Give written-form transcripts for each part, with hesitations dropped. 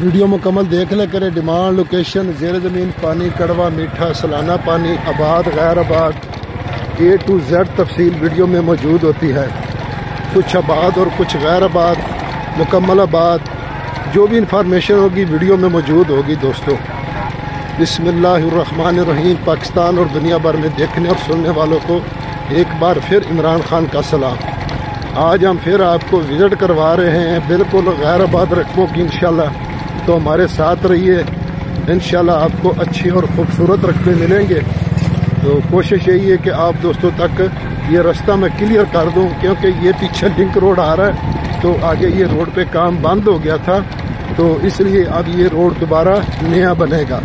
Video مکمل دیکھ لے کرے۔ ڈیمانڈ، لوکیشن، زیر زمین پانی، کڑوا، میٹھا، سالانہ پانی، آباد، غیر آباد، A to Z تفصیل ویڈیو میں موجود ہوتی ہے۔ کچھ آباد اور کچھ غیر آباد، مکمل آباد، جو بھی انفارمیشن ہوگی ویڈیو میں موجود ہوگی دوستو۔ بسم اللہ الرحمن الرحیم۔ پاکستان اور دنیا بھر میں دیکھنے اور سننے والوں کو ایک بار پھر عمران خان کا سلام۔ آج ہم پھر آپ کو وزٹ کروا رہے ہیں بالکل غیر آباد رقبوں کی انشاءاللہ، تو ہمارے ساتھ رہیے، انشاءاللہ آپ کو اچھی اور خوبصورت رقبے ملیں گے۔ تو کوشش یہی ہے کہ آپ دوستوں تک یہ راستہ میں کلیئر کر دوں، کیونکہ یہ پیچھے لنک روڈ آ رہا ہے، تو آگے یہ روڈ پہ کام بند ہو گیا تھا، تو اس لیے اب یہ روڈ دوبارہ نیا بنے گا۔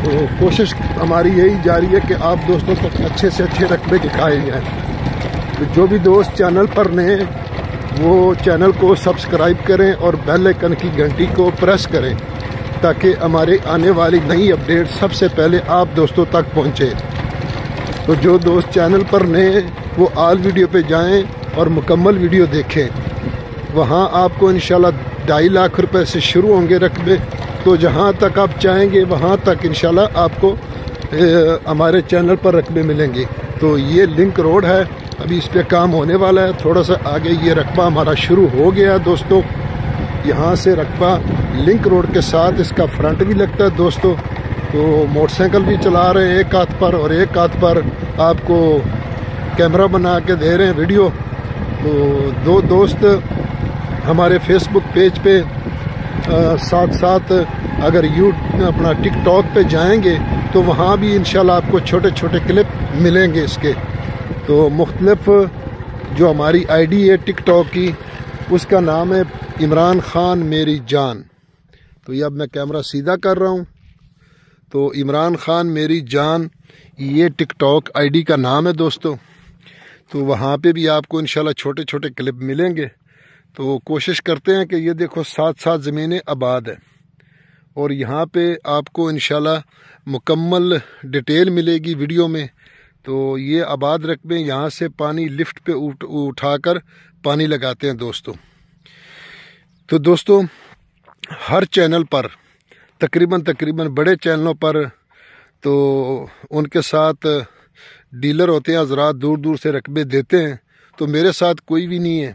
تو کوشش ہماری یہی جاری ہے کہ آپ دوستوں تک اچھے سے اچھے رقبے دکھائے جائیں۔ تو جو بھی دوست چینل پر نئے وہ چینل کو سبسکرائب کریں اور بیل آئکن کی گھنٹی کو پریس کریں، تاکہ ہمارے آنے والی نئی اپڈیٹ سب سے پہلے آپ دوستوں تک پہنچے۔ تو جو دوست چینل پر نئے وہ آل ویڈیو پہ جائیں اور مکمل ویڈیو دیکھیں، وہاں آپ کو انشاءاللہ 2.5 لاکھ روپے سے شروع ہوں گے رقبے، تو جہاں تک آپ چاہیں گے وہاں تک انشاءاللہ آپ کو ہمارے چینل پر رقبے ملیں گے۔ تو یہ لنک روڈ ہے، ابھی اس پہ کام ہونے والا ہے، تھوڑا سا آگے یہ رقبہ ہمارا شروع ہو گیا دوستو۔ یہاں سے رقبہ لنک روڈ کے ساتھ اس کا فرنٹ بھی لگتا ہے دوستو۔ تو موٹر سائیکل بھی چلا رہے ہیں ایک ہاتھ پر، اور ایک ہاتھ پر آپ کو کیمرہ بنا کے دے رہے ہیں ویڈیو۔ تو دو دوست ہمارے فیس بک پیج پہ ساتھ ساتھ اگر اپنا ٹک ٹاک پہ جائیں گے تو وہاں بھی انشاءاللہ آپ کو چھوٹے چھوٹے کلپ ملیں گے اس کے۔ تو مختلف جو ہماری آئی ڈی ہے ٹک ٹاک کی، اس کا نام ہے عمران خان میری جان۔ تو یہ اب میں کیمرہ سیدھا کر رہا ہوں، تو عمران خان میری جان یہ ٹک ٹاک آئی ڈی کا نام ہے دوستو۔ تو وہاں پہ بھی آپ کو انشاءاللہ چھوٹے چھوٹے کلپ ملیں گے۔ تو کوشش کرتے ہیں کہ یہ دیکھو ساتھ ساتھ زمینیں آباد ہے، اور یہاں پہ آپ کو انشاءاللہ مکمل ڈیٹیل ملے گی ویڈیو میں۔ تو یہ آباد رقبے یہاں سے پانی لفٹ پہ اٹھا کر پانی لگاتے ہیں دوستو۔ تو دوستو ہر چینل پر تقریباً بڑے چینلوں پر تو ان کے ساتھ ڈیلر ہوتے ہیں، حضرات دور دور سے رقبے دیتے ہیں۔ تو میرے ساتھ کوئی بھی نہیں ہے،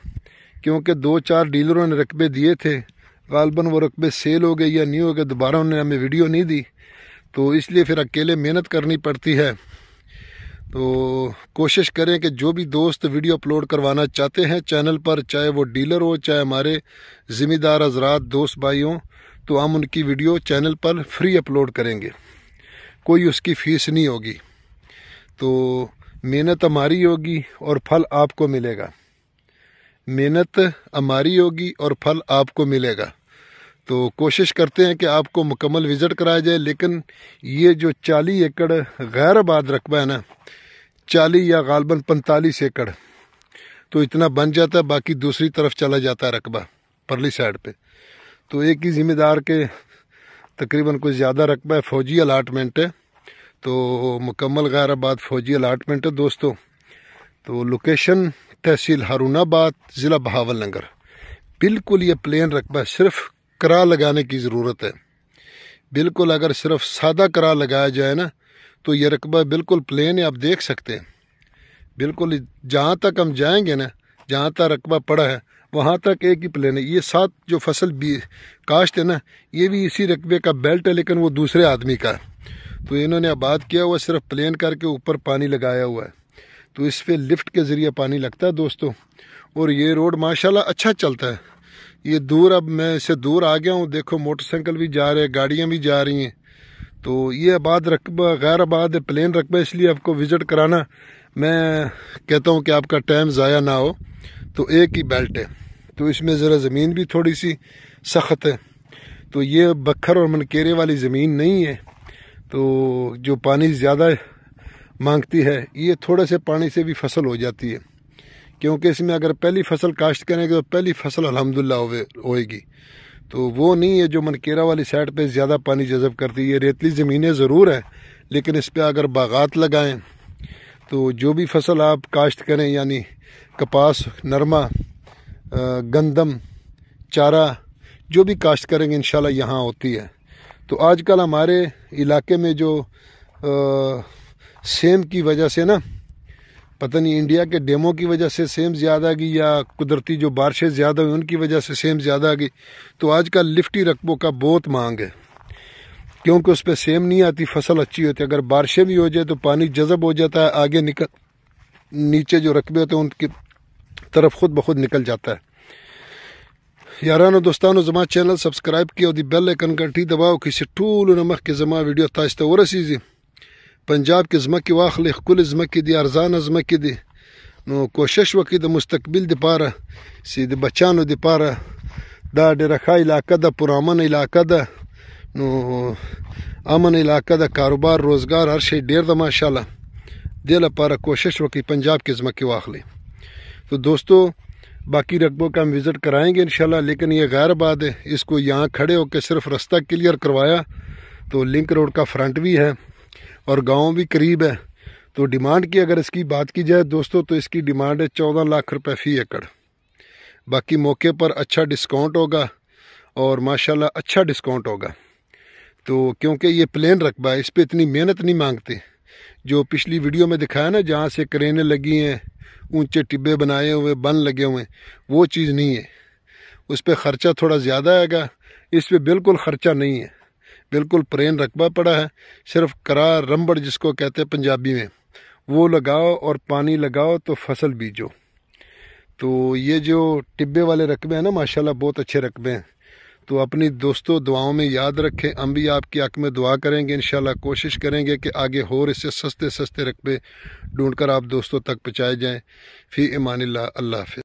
کیونکہ 2-4 ڈیلروں نے رقبے دیے تھے، غالباً وہ رقبے سیل ہو گئے یا نہیں ہو گئے، دوبارہ انہوں نے ہمیں ویڈیو نہیں دی، تو اس لیے پھر اکیلے محنت کرنی پڑتی ہے۔ تو کوشش کریں کہ جو بھی دوست ویڈیو اپلوڈ کروانا چاہتے ہیں چینل پر، چاہے وہ ڈیلر ہو چاہے ہمارے ذمہ دار حضرات دوست بھائی ہوں، تو ہم ان کی ویڈیو چینل پر فری اپلوڈ کریں گے، کوئی اس کی فیس نہیں ہوگی۔ تو محنت ہماری ہوگی اور پھل آپ کو ملے گا، محنت ہماری ہوگی اور پھل آپ کو ملے گا۔ تو کوشش کرتے ہیں کہ آپ کو مکمل وزٹ کرایا جائے، لیکن یہ جو 40 ایکڑ غیر آباد رقبہ ہے نا، 40 یا غالباً 45 ایکڑ، تو اتنا بن جاتا ہے، باقی دوسری طرف چلا جاتا ہے رقبہ پرلی سائڈ پہ۔ تو ایک ہی ذمہ دار کے تقریباً کوئی زیادہ رقبہ ہے، فوجی الاٹمنٹ ہے، تو مکمل غیر آباد فوجی الاٹمنٹ ہے دوستو۔ تو لوکیشن تحصیل ہارون آباد، ضلع بہاول نگر، بالکل یہ پلین رقبہ ہے، صرف کرا لگانے کی ضرورت ہے۔ بالکل اگر صرف سادہ کرا لگایا جائے نا تو یہ رقبہ بالکل پلین ہے، آپ دیکھ سکتے ہیں۔ بالکل جہاں تک ہم جائیں گے نا، جہاں تک رقبہ پڑا ہے وہاں تک ایک ہی پلین ہے۔ یہ 7 جو فصل کاشت ہے نا، یہ بھی اسی رقبے کا بیلٹ ہے، لیکن وہ دوسرے آدمی کا ہے۔ تو انہوں نے آباد کیا ہوا صرف پلین کر کے اوپر پانی لگایا ہوا ہے، تو اس پہ لفٹ کے ذریعے پانی لگتا ہے دوستو۔ اور یہ روڈ ماشاءاللہ اچھا چلتا ہے۔ یہ دور، اب میں اس سے دور آ گیا ہوں، دیکھو موٹر سائیکل بھی جا رہے ہیں، گاڑیاں بھی جا رہی ہیں۔ تو یہ آباد رقبہ غیر آباد ہے، پلین رقبہ، اس لیے آپ کو وزٹ کرانا میں کہتا ہوں کہ آپ کا ٹائم ضائع نہ ہو۔ تو ایک ہی بیلٹ ہے، تو اس میں ذرا زمین بھی تھوڑی سی سخت ہے، تو یہ بکھر اور منکیرے والی زمین نہیں ہے، تو جو پانی زیادہ مانگتی ہے، یہ تھوڑے سے پانی سے بھی فصل ہو جاتی ہے، کیونکہ اس میں اگر پہلی فصل کاشت کریں گے تو پہلی فصل الحمدللہ ہوئے گی۔ تو وہ نہیں ہے جو منکیرہ والی سائڈ پہ زیادہ پانی جذب کرتی ہے۔ یہ ریتلی زمینیں ضرور ہے، لیکن اس پہ اگر باغات لگائیں تو جو بھی فصل آپ کاشت کریں، یعنی کپاس، نرما، گندم، چارہ، جو بھی کاشت کریں گے انشاءاللہ یہاں ہوتی ہے۔ تو آج کل ہمارے علاقے میں جو سیم کی وجہ سے نا، پتہ نہیں انڈیا کے ڈیموں کی وجہ سے سیم زیادہ آ گئی یا قدرتی جو بارشیں زیادہ ہوئی ان کی وجہ سے سیم زیادہ آ گئی، تو آج کل لفٹی رقبوں کا بہت مانگ ہے، کیونکہ اس پہ سیم نہیں آتی، فصل اچھی ہوتی ہے۔ اگر بارشیں بھی ہو جائے تو پانی جذب ہو جاتا ہے، آگے نیچے جو رقبے ہوتے ہیں ان کی طرف خود بخود نکل جاتا ہے۔ یارانو دوستانو زما چینل سبسکرائب کیا دی بیل آئکن گھنٹی دباؤ کسی ټولو نه مخکې زما ویډیو تاسو ته ورسیږي۔ پنجاب کې ځمکې واخلې، ښکلې ځمکې دي، ارزانه ځمکې دي، نو کوشش وکړئ د مستقبل دپاره چې د بچانو دپاره دا ډېره ښه علاقه ده، پرامن علاقه ده، نو امن علاقه ده، کاروبار روزګار هر شی ډېر ده ماشاءالله۔ دې لپاره کوشش وکړئ پنجاب کې ځمکې واخلئ۔ تو دوستو باقی رقبوں کا ہم وزٹ کرائیں گے انشاءاللہ، لیکن یہ غیر بات ہے، اس کو یہاں کھڑے ہو کے صرف رستہ کلیئر کروایا تو لنک روڈ کا فرنٹ بھی ہے اور گاؤں بھی قریب ہے۔ تو ڈیمانڈ کی اگر اس کی بات کی جائے دوستو تو اس کی ڈیمانڈ ہے 14 لاکھ روپے فی ایکڑ۔ باقی موقع پر اچھا ڈسکاؤنٹ ہوگا اور ماشاءاللہ اچھا ڈسکاؤنٹ ہوگا، تو کیونکہ یہ پلین رقبہ ہے، اس پہ اتنی محنت نہیں مانگتے۔ جو پچھلی ویڈیو میں دکھایا نا جہاں سے کرینے لگی ہیں، اونچے ٹبے بنائے ہوئے، بن لگے ہوئے، وہ چیز نہیں ہے، اس پہ خرچہ تھوڑا زیادہ آئے گا، اس پہ بالکل خرچہ نہیں ہے، بالکل پلین رقبہ پڑا ہے، صرف کرا رمبڑ جس کو کہتے ہیں پنجابی میں، وہ لگاؤ اور پانی لگاؤ تو فصل بیجو۔ تو یہ جو ٹبے والے رقبے ہیں نا ماشاءاللہ بہت اچھے رقبے ہیں، تو اپنی دوستوں دعاؤں میں یاد رکھیں، ہم بھی آپ کی حق میں دعا کریں گے، انشاءاللہ کوشش کریں گے کہ آگے اور اس سے سستے رقبے ڈھونڈ کر آپ دوستوں تک پہنچائے جائیں۔ فی امان اللہ، اللہ حافظ۔